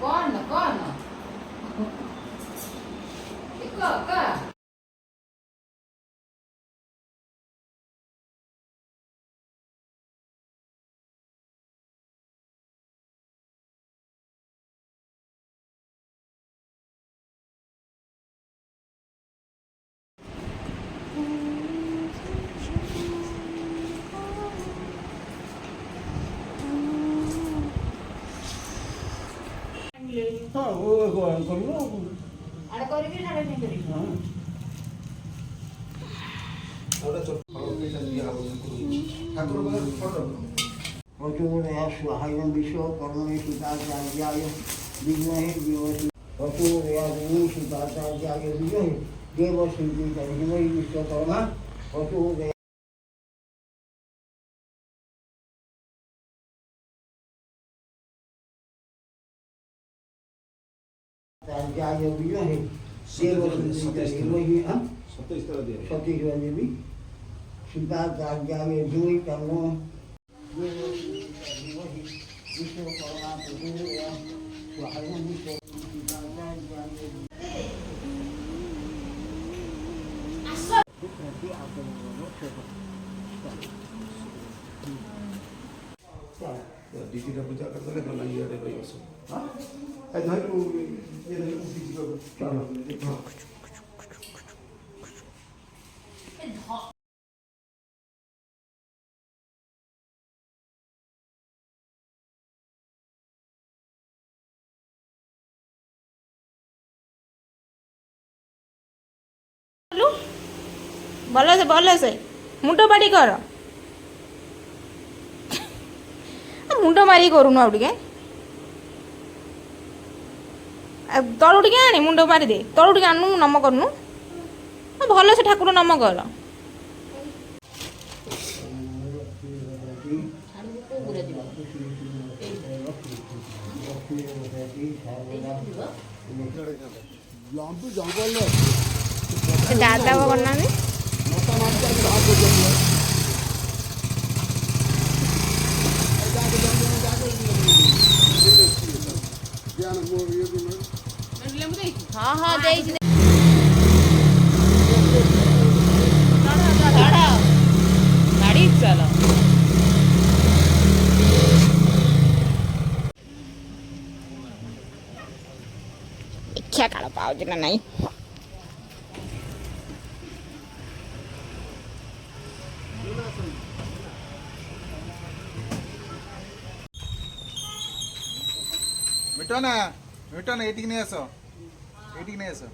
कौन कौन का हाँ वो करूँगा आड़े करिबी ना नहीं करिबी हाँ ওটা ছোট ফল পেটা দিয়ে আলো ঠাকুর বলে ফটো वचोदया स्वाहायं विश्व कर्मणि सुताचार्याय विद्महे देवसी वचोदया देवी सुताचार्याय विद्महे देवसी धीमहि विश्वकर्मा वचोदया चार्याय विद्महे देवसी धीमहि সত্যি স্তর দিয়ে सतीश देवी सुताचार्याय धीमहि कर्मो विश्वकर्मा वचोदया स्वाहायं विश्व ডিজিটা পূজা করতে গেলে না ইয়ে রে ভাই আসো হ্যাঁ এই ধরো ये ধরো ডিজি করো চলো ଭଲ ସେ ମୁଣ୍ଡ ବାଡ଼ି କର ମୁଣ୍ଡ ମାରିକି କରୁନୁ ଆଉ ଟିକେ ତଳୁ ଟିକେ ଆଣି ମୁଣ୍ଡ ମାରିଦେ ତଳୁ ଟିକେ ଆଣୁ ନମ କରୁନୁ ଭଲ ସେ ଠାକୁର ନମ କର ଦାଦା କରୁନାହାନ୍ତି हाँ हाँ गाड़ी चलो इच्छा काढ़ पाऊँ ना नहीं মিটনা মিটনা এটিকে নিয়ে আসো এটিকে নিয়ে আসো